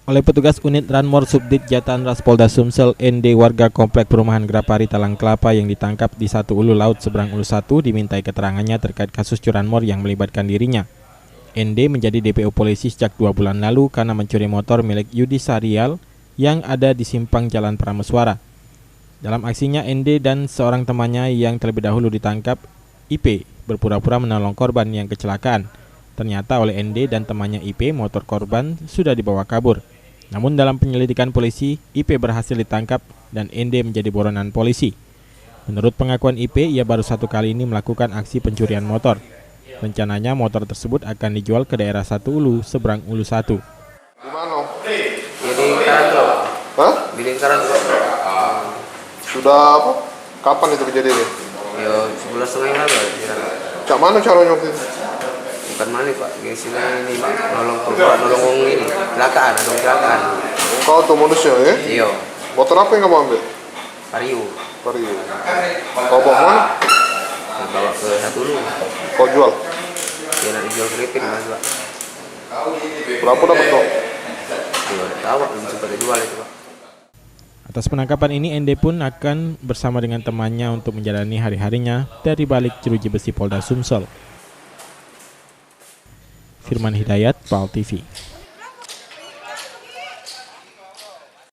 oleh petugas unit Ranmor Subdit Jatanras Polda Sumsel. ND warga komplek perumahan Grapari Talang Kelapa yang ditangkap di Satu Ulu Laut Seberang Ulu 1 dimintai keterangannya terkait kasus curanmor yang melibatkan dirinya. ND menjadi DPO polisi sejak 2 bulan lalu karena mencuri motor milik Yudi Sarial yang ada di simpang Jalan Prameswara. Dalam aksinya, ND dan seorang temannya yang terlebih dahulu ditangkap, IP, berpura-pura menolong korban yang kecelakaan. Ternyata oleh ND dan temannya IP, motor korban sudah dibawa kabur. Namun dalam penyelidikan polisi, IP berhasil ditangkap dan ND menjadi buronan polisi. Menurut pengakuan IP, ia baru 1 kali ini melakukan aksi pencurian motor. Rencananya motor tersebut akan dijual ke daerah Satu Ulu, Seberang Ulu 1. Di mana? Ya di Lingkaran tuh. Hah? Di Lingkaran tuh. Sudah apa? Kapan itu kejadiannya? Ya 11 setengah lalu. Cak mana caranya waktu itu? Bukan mana Pak, di sini ini nolong ini, kecelakaan, ada kecelakaan. Kau tuh modusnya ya? Iya, Motor apa yang kamu ambil? Vario. Vario. Kau bawa mana? Ya, bawa ke Satu Ulu. Kau jual? Ya nanti jual ke Ripin Mas Pak. Berapa dapat kau? Ya udah tahu Pak, belum sempat dijual itu Pak. Atas penangkapan ini, ND pun akan bersama dengan temannya untuk menjalani hari-harinya dari balik jeruji besi Polda Sumsel. Firman Hidayat, PAL TV.